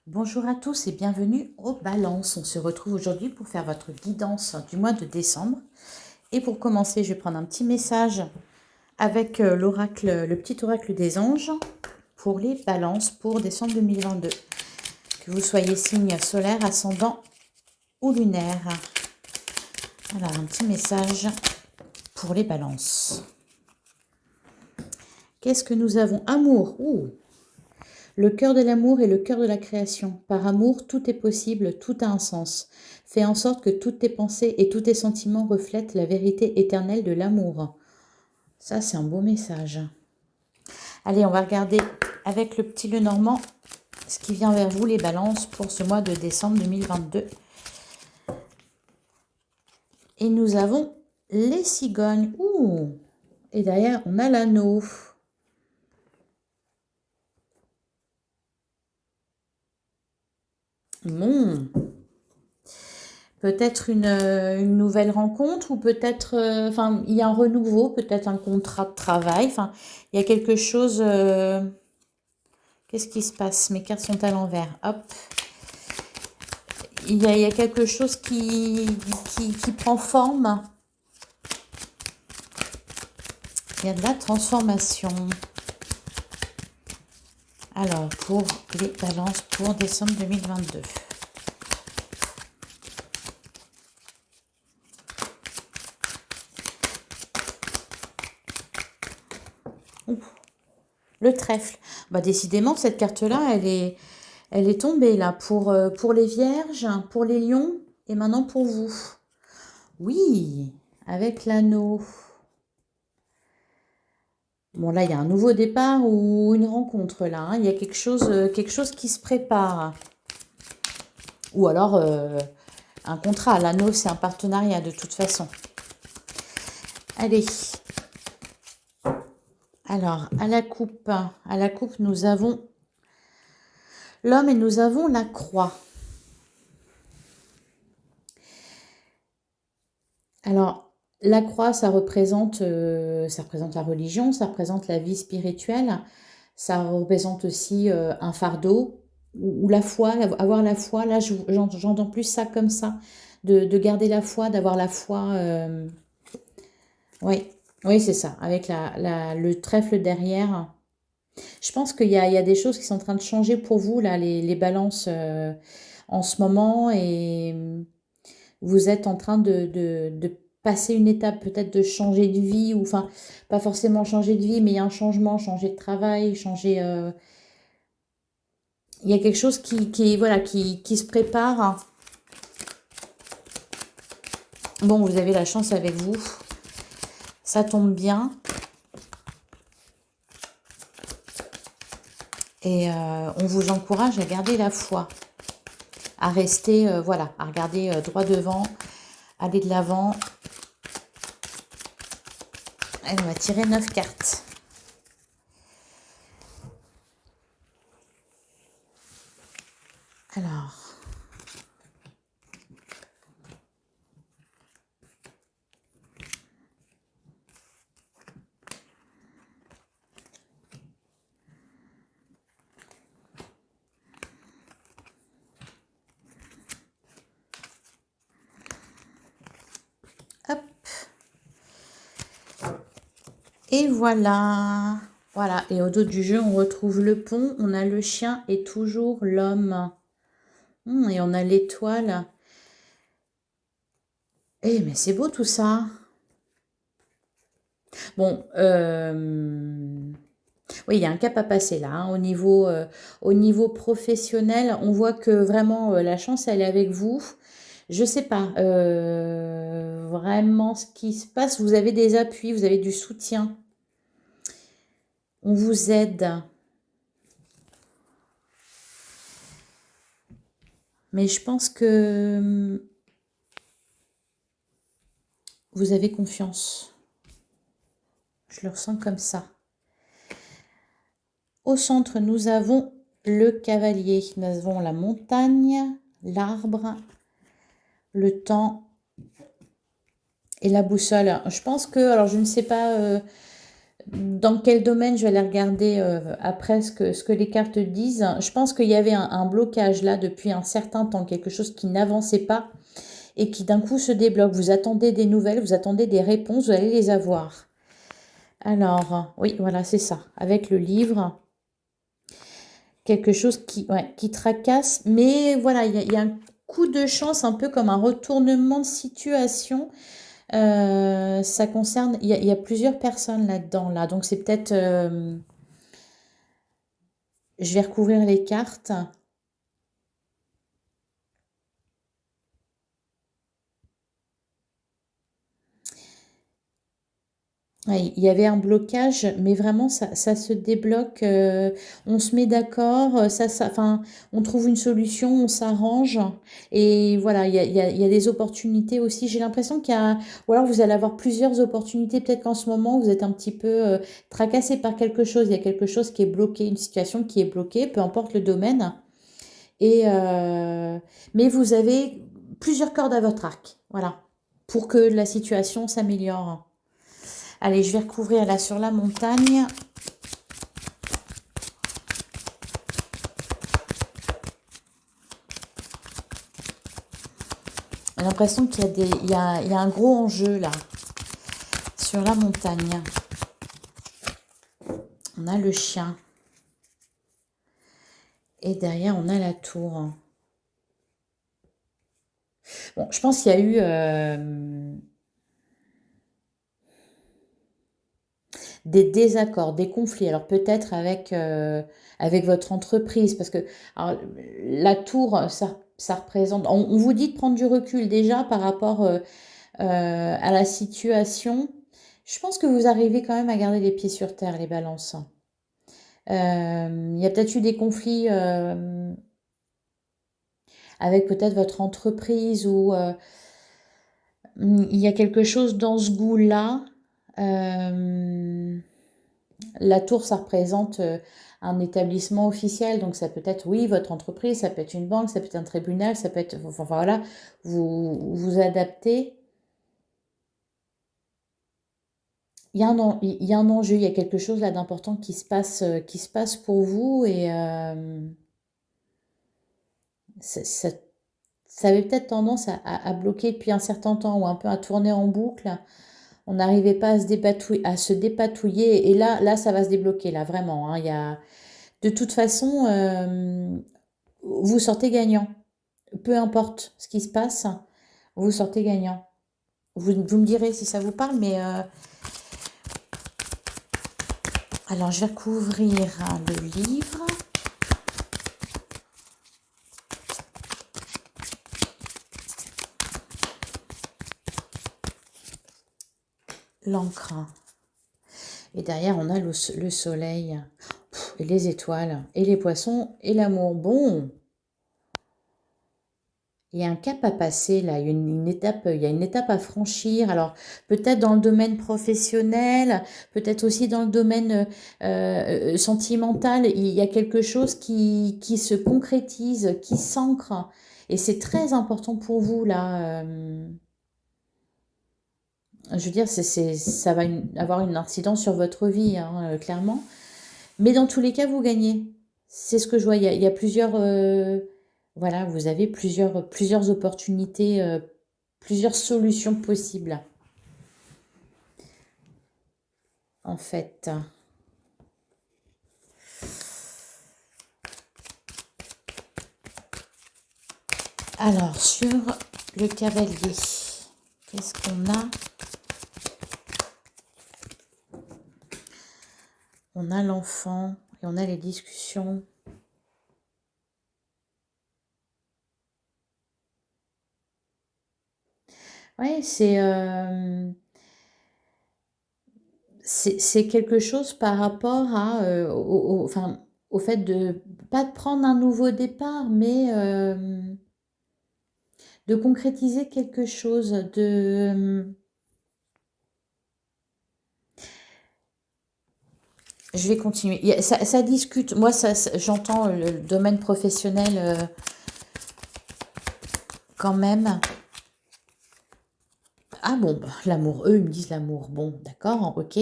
Bonjour à tous et bienvenue aux balances. On se retrouve aujourd'hui pour faire votre guidance du mois de décembre. Et pour commencer, je vais prendre un petit message avec l'oracle, le petit oracle des anges pour les balances pour décembre 2022. Que vous soyez signe solaire, ascendant ou lunaire. Alors, un petit message pour les balances. Qu'est-ce que nous avons? Amour. Le cœur de l'amour est le cœur de la création. Par amour, tout est possible, tout a un sens. Fais en sorte que toutes tes pensées et tous tes sentiments reflètent la vérité éternelle de l'amour. Ça, c'est un beau message. Allez, on va regarder avec le petit Lenormand ce qui vient vers vous, les balances, pour ce mois de décembre 2022. Et nous avons les cigognes. Et derrière, on a l'anneau. Bon. Peut-être une nouvelle rencontre ou peut-être, enfin, il y a un renouveau, peut-être un contrat de travail. Enfin, il y a quelque chose. Qu'est-ce qui se passe? Mes cartes sont à l'envers. Hop. Il y a quelque chose qui prend forme. Il y a de la transformation. Alors, pour les balances pour décembre 2022. Le trèfle. Bah, décidément, cette carte-là, elle est tombée là pour les vierges, pour les lions et maintenant pour vous. Oui, avec l'anneau. Bon, là, il y a un nouveau départ ou une rencontre là. Il y a quelque chose qui se prépare. Ou alors un contrat. L'anneau, c'est un partenariat de toute façon. Allez. Alors, à la coupe, nous avons l'homme et nous avons la croix. Alors, la croix, ça représente la religion, ça représente la vie spirituelle, ça représente aussi un fardeau ou la foi, avoir la foi. Là, j'entends plus ça comme ça, de garder la foi, d'avoir la foi. Oui, oui, c'est ça, avec le trèfle derrière. Je pense qu'il y a des choses qui sont en train de changer pour vous, là, les balances en ce moment, et vous êtes en train de passer une étape, peut-être de changer de vie, ou enfin, pas forcément changer de vie, mais il y a un changement, changer de travail, changer. Il y a quelque chose voilà, qui se prépare. Bon, vous avez la chance avec vous. Ça tombe bien. Et on vous encourage à garder la foi, à rester, voilà, à regarder droit devant, aller de l'avant. Et on va tirer 9 cartes. Alors. Hop. Et voilà. Voilà. Et au dos du jeu, on retrouve le pont. On a le chien et toujours l'homme. Et on a l'étoile. Eh, mais c'est beau tout ça. Bon, oui, il y a un cap à passer là, hein. Au niveau professionnel, on voit que vraiment la chance, elle est avec vous. Je sais pas vraiment ce qui se passe. Vous avez des appuis, vous avez du soutien. On vous aide. Mais je pense que vous avez confiance. Je le ressens comme ça. Au centre, nous avons le cavalier. Nous avons la montagne, l'arbre, le temps et la boussole. Je pense que, alors je ne sais pas dans quel domaine, je vais aller regarder après ce que les cartes disent. Je pense qu'il y avait un blocage là depuis un certain temps, quelque chose qui n'avançait pas et qui d'un coup se débloque. Vous attendez des nouvelles, vous attendez des réponses, vous allez les avoir. Alors, oui, voilà, c'est ça. Avec le livre, quelque chose ouais, qui tracasse. Mais voilà, il y a un coup de chance, un peu comme un retournement de situation. Ça concerne, il y a plusieurs personnes là-dedans, là. Donc c'est peut-être, je vais recouvrir les cartes. Ouais, il y avait un blocage, mais vraiment ça se débloque. On se met d'accord, enfin, on trouve une solution, on s'arrange. Et voilà, il y a des opportunités aussi. J'ai l'impression qu'il y a, ou alors vous allez avoir plusieurs opportunités. Peut-être qu'en ce moment, vous êtes un petit peu tracassé par quelque chose. Il y a quelque chose qui est bloqué, une situation qui est bloquée, peu importe le domaine. Et, mais vous avez plusieurs cordes à votre arc. Voilà, pour que la situation s'améliore. Allez, je vais recouvrir là sur la montagne. J'ai l'impression qu'il y a il y a un gros enjeu là, sur la montagne. On a le chien. Et derrière, on a la tour. Bon, je pense qu'il y a eu des désaccords, des conflits. Alors peut-être avec, avec votre entreprise, parce que alors, la tour, ça représente... On vous dit de prendre du recul déjà par rapport à la situation. Je pense que vous arrivez quand même à garder les pieds sur terre, les balances. Il y a peut-être eu des conflits avec peut-être votre entreprise ou il y a quelque chose dans ce goût-là. Euh, la tour, ça représente un établissement officiel, donc ça peut être, oui, votre entreprise, ça peut être une banque, ça peut être un tribunal, ça peut être, enfin voilà, vous adaptez. Il y a un enjeu, il y a quelque chose là d'important qui se passe pour vous et ça, ça- ça avait peut-être tendance à bloquer depuis un certain temps ou un peu à tourner en boucle. On n'arrivait pas à se dépatouiller et là, ça va se débloquer là vraiment, hein. Il y a, de toute façon, vous sortez gagnant. Peu importe ce qui se passe, vous sortez gagnant. Vous me direz si ça vous parle, mais alors je vais recouvrir le livre. L'encre. Et derrière, on a le soleil, et les étoiles, et les poissons, et l'amour. Bon, il y a un cap à passer là, une étape, il y a une étape à franchir. Alors, peut-être dans le domaine professionnel, peut-être aussi dans le domaine sentimental, il y a quelque chose qui se concrétise, qui s'ancre. Et c'est très important pour vous là. Je veux dire, ça va avoir une incidence sur votre vie, hein, clairement. Mais dans tous les cas, vous gagnez. C'est ce que je vois. Il y a plusieurs, voilà, vous avez plusieurs opportunités, plusieurs solutions possibles, en fait. Alors, sur le cavalier, qu'est-ce qu'on a? On a l'enfant et on a les discussions. Oui, c'est quelque chose par rapport à, enfin, au fait de pas de prendre un nouveau départ, mais de concrétiser quelque chose, je vais continuer. Ça discute. Moi, j'entends le domaine professionnel quand même. Ah bon, bah, l'amour. Eux, ils me disent l'amour. Bon, d'accord, ok.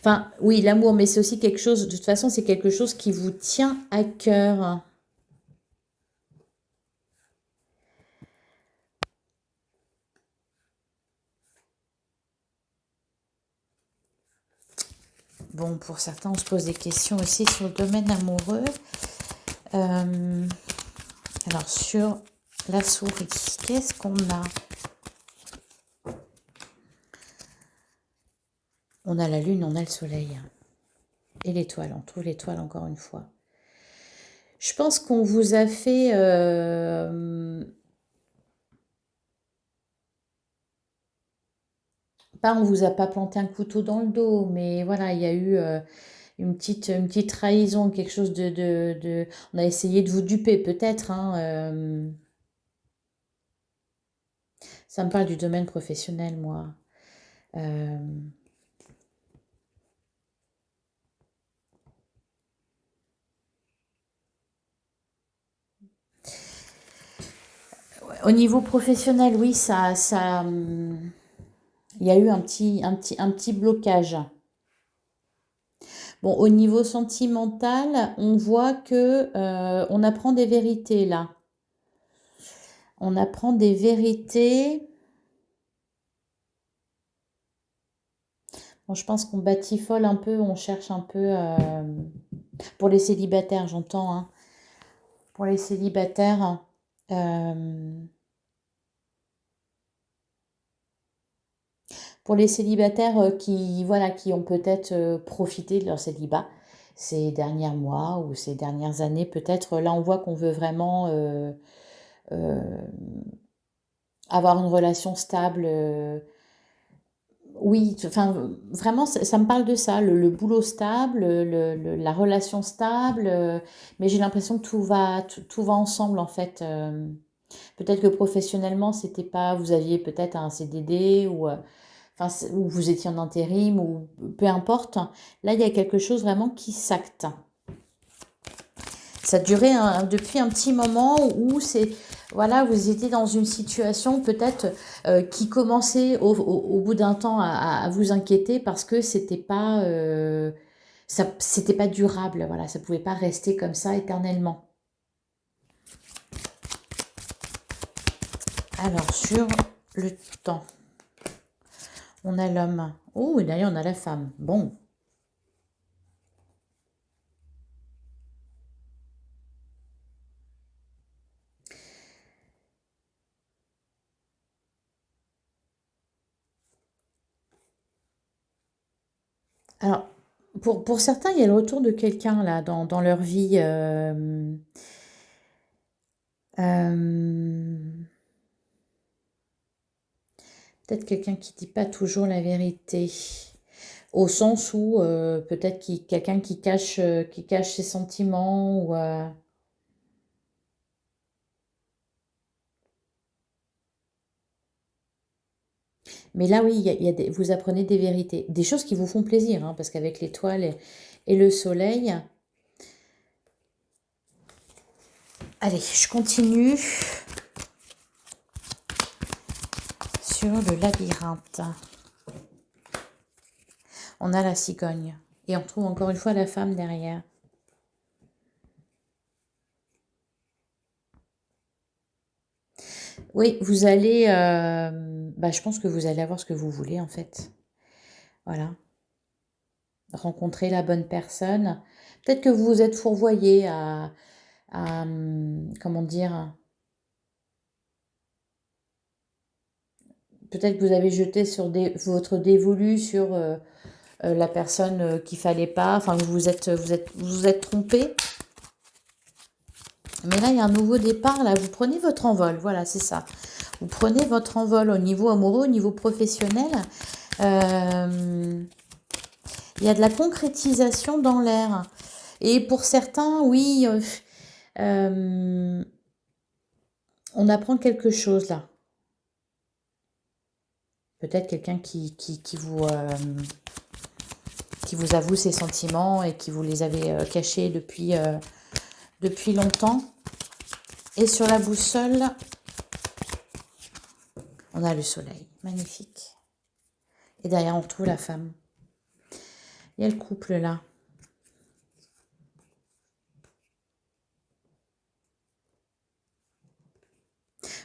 Enfin, oui, l'amour, mais c'est aussi quelque chose, de toute façon, c'est quelque chose qui vous tient à cœur. Bon, pour certains, on se pose des questions aussi sur le domaine amoureux. Alors, sur la souris, qu'est-ce qu'on a? On a la lune, on a le soleil. Et l'étoile, on trouve l'étoile encore une fois. Je pense qu'on vous a fait... on vous a pas planté un couteau dans le dos, mais voilà, il y a eu une petite trahison, quelque chose On a essayé de vous duper peut-être, hein, ça me parle du domaine professionnel, moi. Euh, Au niveau professionnel, oui, il y a eu un petit blocage. Bon, au niveau sentimental, on voit que on apprend des vérités là. On apprend des vérités. Bon, je pense qu'on batifole un peu, on cherche un peu pour les célibataires, j'entends, hein. Pour les célibataires, qui, voilà, qui ont peut-être profité de leur célibat ces derniers mois ou ces dernières années, peut-être là on voit qu'on veut vraiment euh, avoir une relation stable. Oui, enfin vraiment ça me parle de ça, le boulot stable, la relation stable, mais j'ai l'impression que tout va ensemble en fait. Peut-être que professionnellement c'était pas, vous aviez peut-être un CDD enfin, ou vous étiez en intérim, ou peu importe. Là, il y a quelque chose vraiment qui s'acte. Ça durait depuis un petit moment où voilà, vous étiez dans une situation peut-être qui commençait au bout d'un temps à vous inquiéter parce que c'était pas durable. Voilà, ça pouvait pas rester comme ça éternellement. Alors, sur le temps, on a l'homme. Oh, et d'ailleurs, on a la femme. Bon. Alors, pour certains, il y a le retour de quelqu'un là dans leur vie. Euh, Peut-être quelqu'un qui dit pas toujours la vérité. Au sens où peut-être quelqu'un qui cache ses sentiments. Mais là, oui, vous apprenez des vérités. Des choses qui vous font plaisir, hein, parce qu'avec l'étoile et le soleil. Allez, je continue sur le labyrinthe. On a la cigogne. Et on trouve encore une fois la femme derrière. Oui, vous allez... je pense que vous allez avoir ce que vous voulez, en fait. Voilà. Rencontrer la bonne personne. Peut-être que vous vous êtes fourvoyé comment dire... Peut-être que vous avez jeté sur votre dévolu sur la personne qu'il fallait pas. Enfin, vous êtes trompé. Mais là, il y a un nouveau départ. Là, vous prenez votre envol. Voilà, c'est ça. Vous prenez votre envol au niveau amoureux, au niveau professionnel. Il y a de la concrétisation dans l'air. Et pour certains, oui, on apprend quelque chose là. Peut-être quelqu'un qui vous avoue ses sentiments et qui vous les avait cachés depuis longtemps. Et sur la boussole, on a le soleil. Magnifique. Et derrière, on trouve la femme. Il y a le couple là.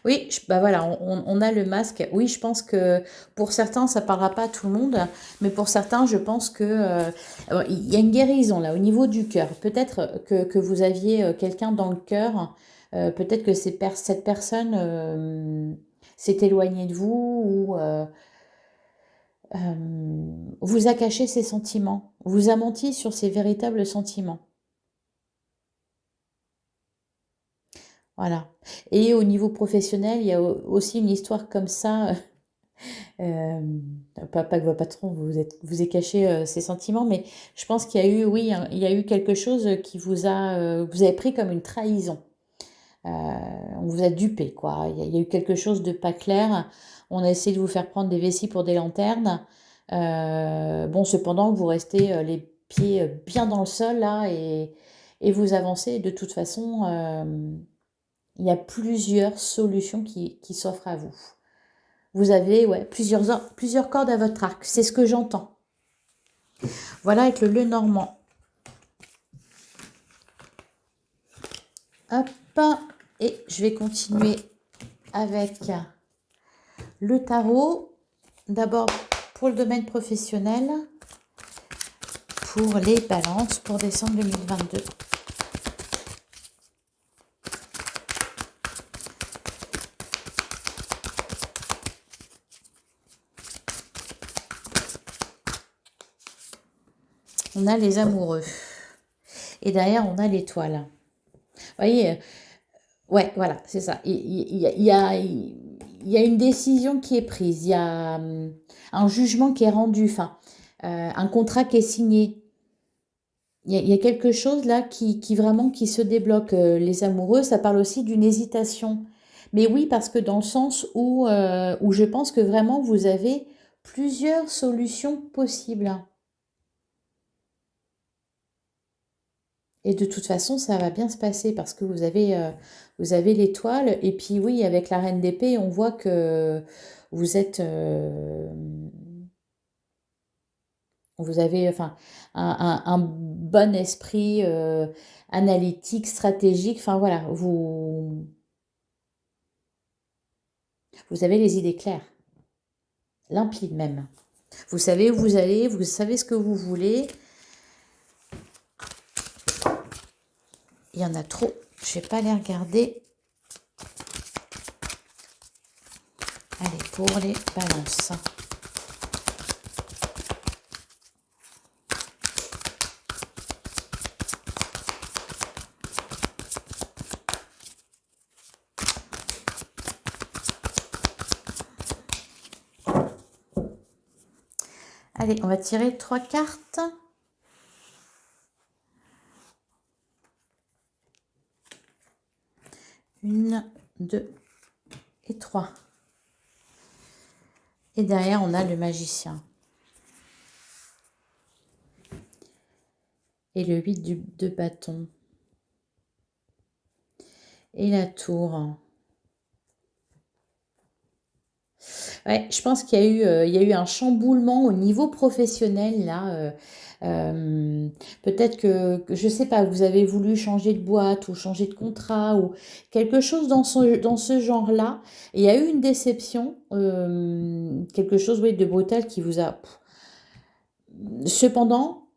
Oui, bah voilà, on a le masque. Oui, je pense que pour certains, ça ne parlera pas à tout le monde, mais pour certains, je pense que il y a une guérison là au niveau du cœur. Peut-être que vous aviez quelqu'un dans le cœur, peut-être que cette personne s'est éloignée de vous ou vous a caché ses sentiments, vous a menti sur ses véritables sentiments. Voilà. Et au niveau professionnel, il y a aussi une histoire comme ça. Euh, pas que votre patron vous ait caché ses sentiments, mais je pense qu'il y a eu, oui, il y a eu quelque chose qui vous avez pris comme une trahison. On vous a dupé, quoi. Il y a eu quelque chose de pas clair. On a essayé de vous faire prendre des vessies pour des lanternes. Bon, cependant, vous restez les pieds bien dans le sol, là, et vous avancez. De toute façon, il y a plusieurs solutions qui s'offrent à vous. Vous avez ouais, plusieurs cordes à votre arc. C'est ce que j'entends. Voilà avec le Lenormand. Hop. Et je vais continuer avec le tarot. D'abord pour le domaine professionnel. Pour les balances pour décembre 2022. On a les amoureux. Et derrière, on a l'étoile. Vous voyez, ouais, voilà, c'est ça. Il y a une décision qui est prise. Il y a un jugement qui est rendu. Enfin, un contrat qui est signé. Il y a quelque chose là qui vraiment qui se débloque. Les amoureux, ça parle aussi d'une hésitation. Mais oui, parce que dans le sens où je pense que vraiment vous avez plusieurs solutions possibles. Et de toute façon, ça va bien se passer parce que vous avez l'étoile. Et puis oui, avec la reine d'épée, on voit que vous êtes... vous avez enfin, un bon esprit analytique, stratégique. Enfin voilà, vous avez les idées claires, limpides même. Vous savez où vous allez, vous savez ce que vous voulez. Il y en a trop, je ne vais pas les regarder. Allez, pour les balances. Allez, on va tirer 3 cartes. Une, 2 et 3. Et derrière, on a le magicien. Et le 8 de bâton. Et la tour. Ouais, je pense qu'il y a eu un chamboulement au niveau professionnel là. Peut-être je sais pas, vous avez voulu changer de boîte ou changer de contrat ou quelque chose dans ce genre-là. Et il y a eu une déception, quelque chose oui, de brutal qui vous a... Cependant,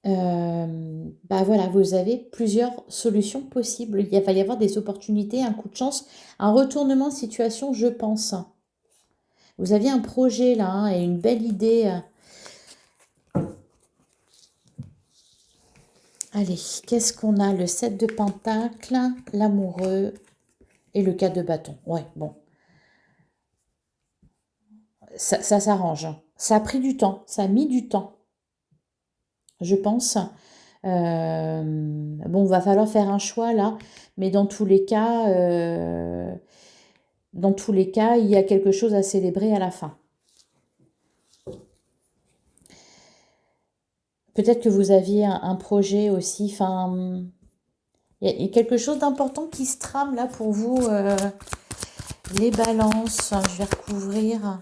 bah voilà, vous avez plusieurs solutions possibles. Il va y avoir des opportunités, un coup de chance, un retournement de situation, je pense. Vous aviez un projet là hein, et une belle idée. Allez, qu'est-ce qu'on a? Le 7 de Pentacle, l'amoureux et le 4 de bâton. Ouais, bon. Ça s'arrange. Ça a pris du temps, ça a mis du temps, je pense. Bon, va falloir faire un choix là, mais dans tous les cas, il y a quelque chose à célébrer à la fin. Peut-être que vous aviez un projet aussi, enfin, il y a quelque chose d'important qui se trame là pour vous, les balances. Je vais recouvrir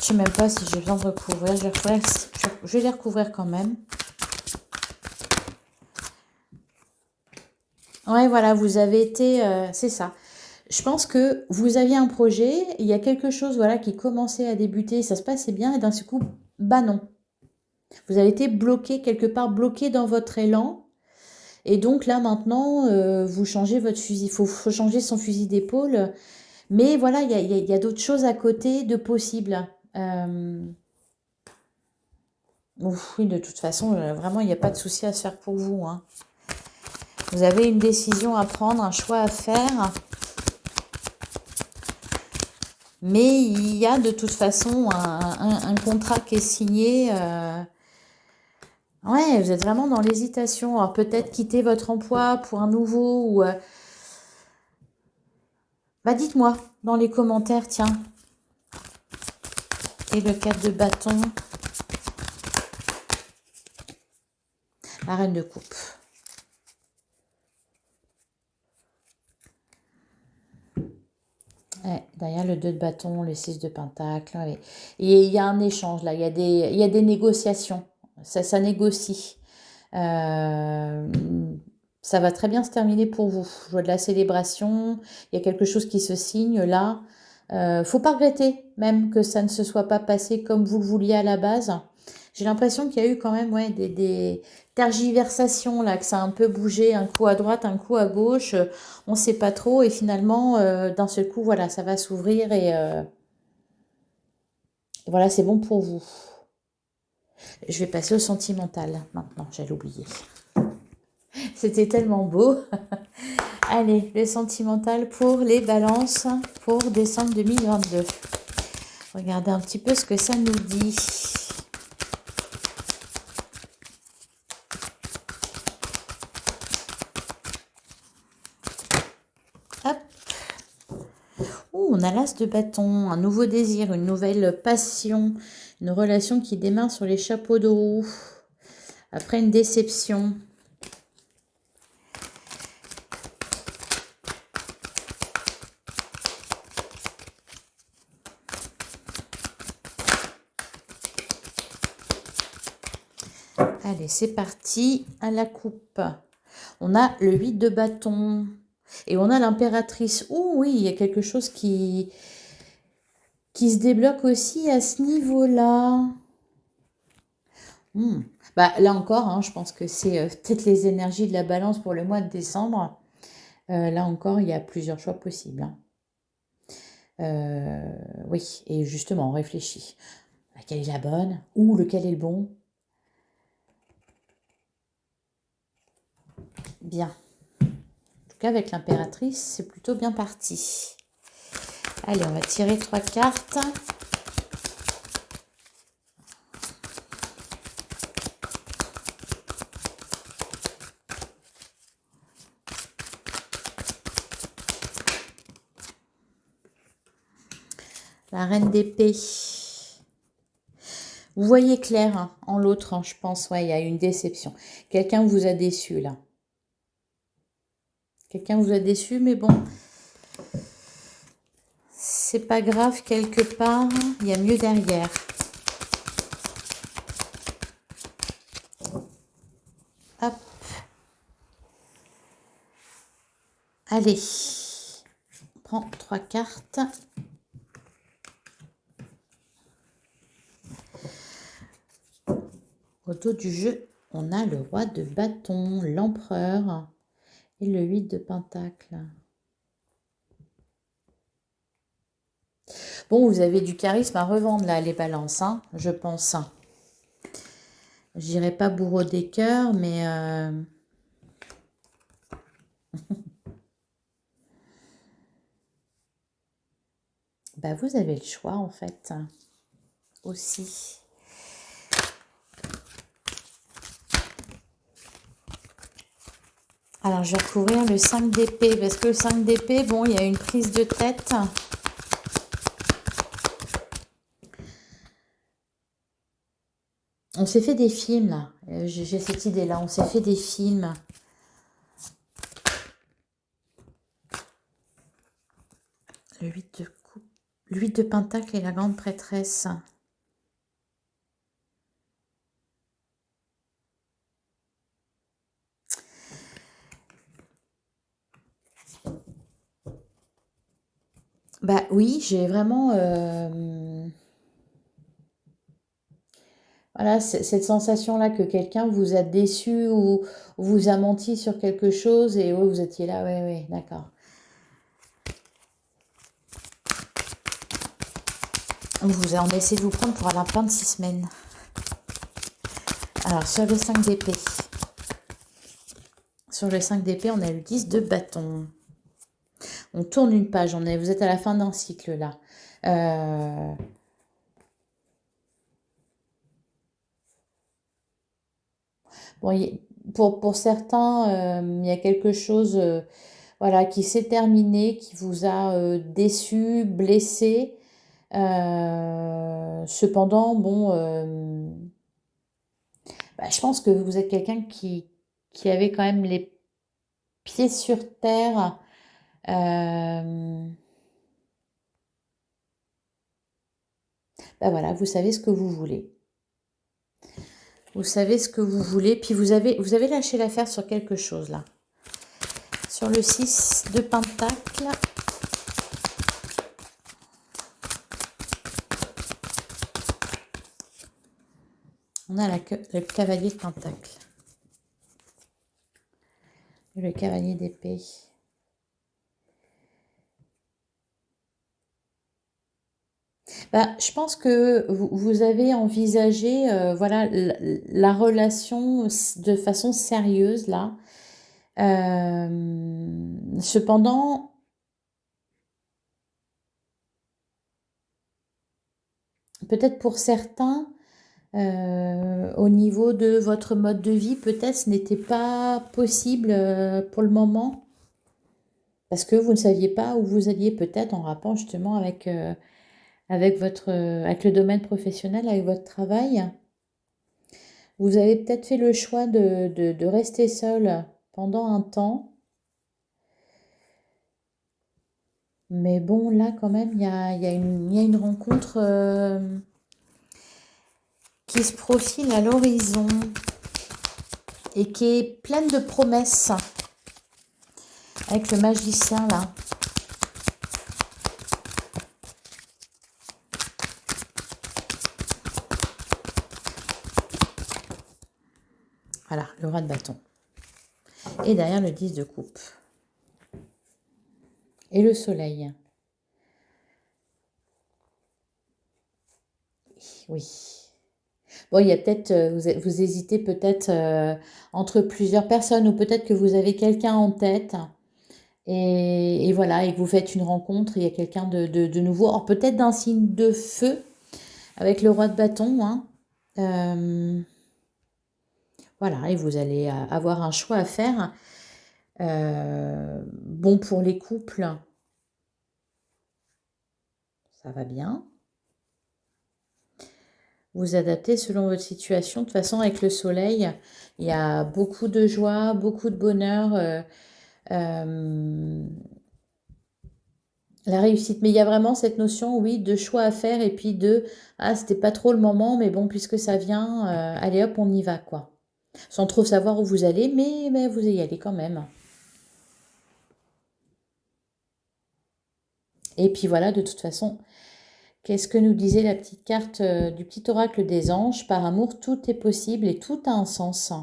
Je sais même pas si j'ai besoin de recouvrir. Je vais les recouvrir quand même. Ouais, voilà, vous avez été... c'est ça. Je pense que vous aviez un projet, il y a quelque chose voilà, qui commençait à débuter, ça se passait bien, et d'un seul coup, bah non. Vous avez été bloqué, quelque part bloqué dans votre élan. Et donc là, maintenant, vous changez votre fusil. Faut changer son fusil d'épaule. Mais voilà, il y a d'autres choses à côté de possibles. Oui, de toute façon, vraiment, il n'y a pas de souci à se faire pour vous, hein. Vous avez une décision à prendre, un choix à faire. Mais il y a de toute façon un contrat qui est signé. Ouais, vous êtes vraiment dans l'hésitation. Alors peut-être quitter votre emploi pour un nouveau ou... Bah dites-moi dans les commentaires, tiens. Et le 4 de bâton. La reine de coupe. Ouais, derrière le 2 de bâton, le 6 de pentacle. Ouais. Et il y a un échange là, il y a des négociations. Ça négocie. Ça va très bien se terminer pour vous. Je vois de la célébration, il y a quelque chose qui se signe là. Faut pas regretter même que ça ne se soit pas passé comme vous le vouliez à la base. J'ai l'impression qu'il y a eu quand même ouais, des tergiversations là, que ça a un peu bougé, un coup à droite, un coup à gauche. On ne sait pas trop et finalement, d'un seul coup, voilà, ça va s'ouvrir et voilà, c'est bon pour vous. Je vais passer au sentimental maintenant, j'allais oublier. C'était tellement beau. Allez, le sentimental pour les balances pour décembre 2022. Regardez un petit peu ce que ça nous dit. Hop. Ouh, on a l'as de bâton, un nouveau désir, une nouvelle passion, une relation qui démarre sur les chapeaux de roue. Après une déception. Allez, c'est parti à la coupe. On a le 8 de bâton et on a l'impératrice. Ouh oui, il y a quelque chose qui se débloque aussi à ce niveau-là. Bah, là encore, hein, je pense que c'est peut-être les énergies de la balance pour le mois de décembre. Là encore, il y a plusieurs choix possibles, hein. Oui, et justement, on réfléchit. Laquelle est la bonne ou lequel est le bon? Bien. En tout cas, avec l'impératrice, c'est plutôt bien parti. Allez, on va tirer 3 cartes. La reine d'épée. Vous voyez clair hein, en l'autre, hein, je pense. Ouais, il y a une déception. Quelqu'un vous a déçu, là. Quelqu'un vous a déçu, mais bon. C'est pas grave, quelque part. Il y a mieux derrière. Hop. Allez. On prend 3 cartes. Au dos du jeu, on a le roi de bâton, l'empereur et le 8 de pentacle. Bon, vous avez du charisme à revendre là, les balances, hein, je pense. Je dirais pas bourreau des cœurs, mais... bah, vous avez le choix, en fait, aussi. Alors, je vais recouvrir le 5 d'épée, parce que le 5 d'épée, bon, il y a une prise de tête. On s'est fait des films, là. J'ai cette idée-là, on s'est fait des films. Le 8 de coupe, le 8 de pentacle et la grande prêtresse. Bah oui, j'ai vraiment voilà, cette sensation-là que quelqu'un vous a déçu ou vous a menti sur quelque chose et oh, vous étiez là, ouais, ouais, d'accord. On a essayé de vous prendre pour la fin de 6 semaines. Alors, sur le 5 d'épée. Sur le 5 d'épée, on a le 10 de bâton. On tourne une page, vous êtes à la fin d'un cycle là. Bon, pour certains, il y a quelque chose voilà, qui s'est terminé, qui vous a déçu, blessé. Cependant, bon, bah, je pense que vous êtes quelqu'un qui avait quand même les pieds sur terre. Bah voilà, vous savez ce que vous voulez. Vous savez ce que vous voulez, puis vous avez lâché l'affaire sur quelque chose là. Sur le 6 de Pentacle, on a le cavalier de Pentacle. Et le cavalier d'épée. Bah, je pense que vous avez envisagé voilà, la relation de façon sérieuse là. Cependant, peut-être pour certains, au niveau de votre mode de vie, peut-être ce n'était pas possible pour le moment, parce que vous ne saviez pas où vous alliez, peut-être en rapport justement avec le domaine professionnel, avec votre travail. Vous avez peut-être fait le choix de rester seul pendant un temps. Mais bon, là, quand même, il y a une rencontre qui se profile à l'horizon et qui est pleine de promesses avec le magicien, là. Voilà, le roi de bâton. Et derrière, le 10 de coupe. Et le soleil. Oui. Bon, il y a peut-être, vous hésitez peut-être entre plusieurs personnes ou peut-être que vous avez quelqu'un en tête et voilà, et que vous faites une rencontre, il y a quelqu'un de nouveau, or peut-être d'un signe de feu avec le roi de bâton, hein. Voilà, et vous allez avoir un choix à faire. Bon, pour les couples, ça va bien. Vous adaptez selon votre situation. De toute façon, avec le soleil, il y a beaucoup de joie, beaucoup de bonheur, la réussite. Mais il y a vraiment cette notion, oui, de choix à faire et puis ah, c'était pas trop le moment, mais bon, puisque ça vient, allez hop, on y va, quoi. Sans trop savoir où vous allez, mais vous y allez quand même. Et puis voilà, de toute façon, qu'est-ce que nous disait la petite carte du petit oracle des anges? Par amour, tout est possible et tout a un sens.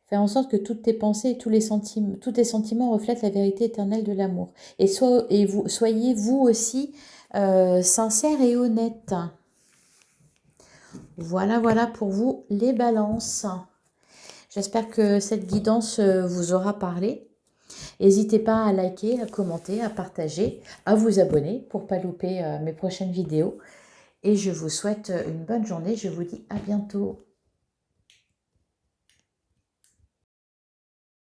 Faire en sorte que toutes tes pensées et tous tes sentiments reflètent la vérité éternelle de l'amour. Soyez vous aussi sincère et honnête. Voilà, voilà pour vous les balances. J'espère que cette guidance vous aura parlé. N'hésitez pas à liker, à commenter, à partager, à vous abonner pour ne pas louper mes prochaines vidéos. Et je vous souhaite une bonne journée. Je vous dis à bientôt.